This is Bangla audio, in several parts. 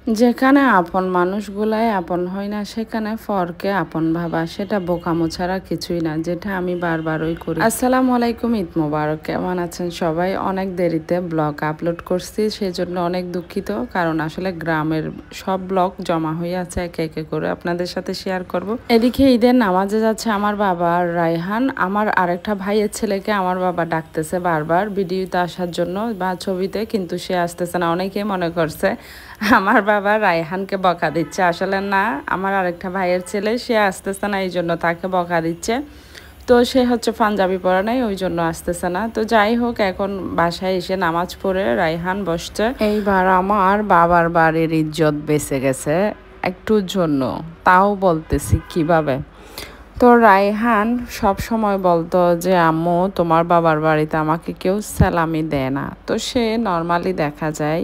যেখানে আপন মানুষগুলাই আপন হয় না সেখানে পরকে আপন ভাবা সেটা বোকামো ছাড়া কিছুই না, যেটা আমি বারবারই করি। আসসালামু আলাইকুম, ঈদ মোবারক। কেমন আছেন সবাই? অনেক দেরিতে ব্লগ আপলোড করছি, সেজন্য অনেক দুঃখিত। কারণ আসলে গ্রামের সব ব্লগ জমা হয়ে আছে, একে একে করে আপনাদের সাথে শেয়ার করব। এদিকে ঈদের নামাজে যাচ্ছে আমার বাবা আর রায়হান। আমার আরেকটা ভাইয়ের ছেলেকে আমার বাবা ডাকতেছে বারবার ভিডিওতে আসার জন্য বা ছবিতে, কিন্তু সে আসতেছে না। অনেকেই মনে করছে আমার বাবা রায়হানকে বকা দিচ্ছে, আসলে না, আমার আরেকটা ভাইয়ের ছেলে, সে আসতেছে না, এই জন্য তাকে বকা দিচ্ছে। তো সে হচ্ছে পাঞ্জাবি পরা নাই, ওই জন্য আসতেছে না। তো যাই হোক, এখন বাসায় এসে নামাজ পড়ে রায়হান বসছে। এইবার আমার বাবার বাড়ির ইজ্জত বেঁচে গেছে একটুর জন্য, তাও বলতেছি কিভাবে। তো রায়হান সব সময় বলতো যে আম্মু তোমার বাবার বাড়িতে আমাকে কেউ সালামি দেয় না। তো সে নর্মালি দেখা যায়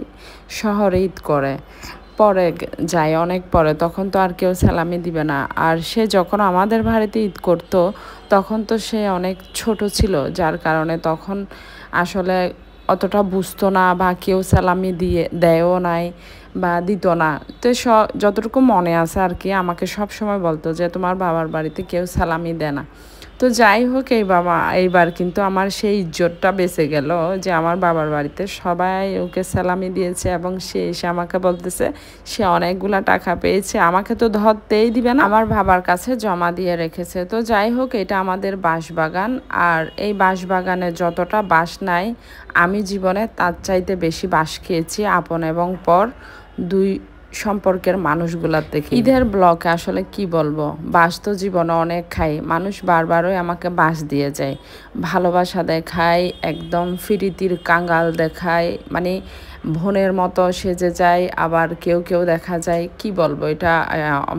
শহরে ঈদ করে, পরে যায় অনেক পরে, তখন তো আর কেউ সালামি দিবে না। আর সে যখন আমাদের বাড়িতে ঈদ করতো তখন তো সে অনেক ছোট ছিল, যার কারণে তখন আসলে অতটা বুঝতো না বা কেউ সালামি দেয়ও নাই বা দিত না। তো যতটুকু মনে আছে আর কি, আমাকে সব সময় বলতো যে তোমার বাবার বাড়িতে কেউ সালামি দেয় না। তো যাই হোক, এইবার কিন্তু আমার সেই ইজ্জতটা বেঁচে গেল যে আমার বাবার বাড়িতে সবাই ওকে সালামি দিয়েছে, এবং সে এসে আমাকে বলতেছে সে অনেকগুলা টাকা পেয়েছে, আমাকে তো ধরতেই দিবে না, আমার বাবার কাছে জমা দিয়ে রেখেছে। তো যাই হোক, এটা আমাদের বাঁশবাগান, আর এই বাঁশবাগানে যতটা বাঁশ নাই, আমি জীবনে তার চাইতে বেশি বাঁশ খেয়েছি আপন এবং পর দুই সম্পর্কের মানুষগুলার থেকে। ঈদের ব্লকে আসলে কি বলবো, বাস তো জীবনে অনেক খাই, মানুষ বারবারই আমাকে বাস দিয়ে যায়, ভালোবাসা দেখায়, একদম ফিরিতির কাঙ্গাল দেখায়, মানে বোনের মতো সেজে যায়। আবার কেউ কেউ দেখা যায়, কি বলবো এটা,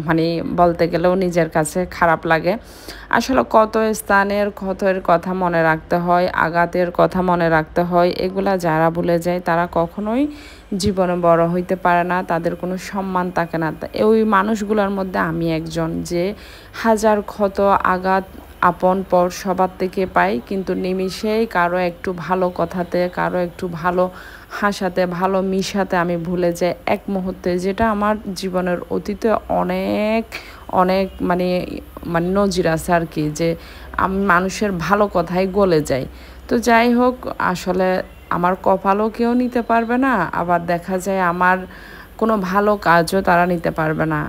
মানে বলতে গেলেও নিজের কাছে খারাপ লাগে। আসলে কত স্থানের ক্ষতের কথা মনে রাখতে হয়, আঘাতের কথা মনে রাখতে হয়, এগুলা যারা ভুলে যায় তারা কখনোই জীবনে বড় হইতে পারে না, তাদের কোনো সম্মান থাকে না। ওই মানুষগুলোর মধ্যে আমি একজন, যে হাজার ক্ষত আঘাত আপন পর সবার থেকে পাই, কিন্তু নিমিষেই কারো একটু ভালো কথাতে, কারো একটু ভালো হাসাতে, ভালো মিশাতে আমি ভুলে যাই এক মুহূর্তে, যেটা আমার জীবনের অতীতে অনেক অনেক মানে মানে নজির আছে আর কি, যে আমি মানুষের ভালো কথাই গলে যাই। তো যাই হোক, আসলে আমার কপালও কেউ নিতে পারবে না, আবার দেখা যায় আমার কোনো ভালো কাজও তারা নিতে পারবে না।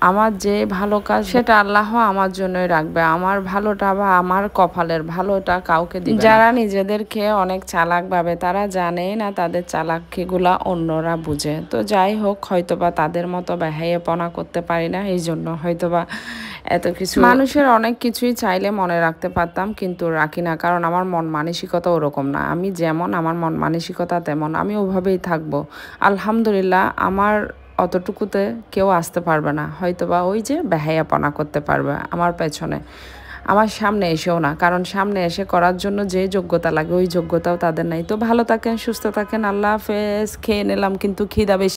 আমার যে ভালো কাজ সেটা আল্লাহ আমার জন্যই রাখবে, আমার ভালোটা বা আমার কপালের ভালোটা কাউকে দিবে না। যারা নিজেদেরকে অনেক চালাক ভাবে, তারা জানেই না তাদের চালাকিগুলা অন্যরা বুঝে। তো যাই হোক, হয়তোবা তাদের মতো বেহাইয়েপনা করতে পারি না, এই জন্য হয়তোবা এত কিছু। মানুষের অনেক কিছুই চাইলে মনে রাখতে পারতাম, কিন্তু রাখি না, কারণ আমার মন মানসিকতা ওরকম না। আমি যেমন, আমার মন মানসিকতা তেমন, আমি ওভাবেই থাকবো। আলহামদুলিল্লাহ, আমার অতটুকুতে কেউ আসতে পারবে না, হয়তোবা ওই যে বেহায়াপনা করতে পারবে আমার পেছনে, আমার সামনে এসেও না, কারণ সামনে এসে করার জন্য যে যোগ্যতা লাগে ওই যোগ্যতাও তাদের নাই। তো ভালো থাকেন, সুস্থ থাকেন, আল্লাহ হাফেজ। খেয়ে নিলাম কিন্তু খিদা বেশি।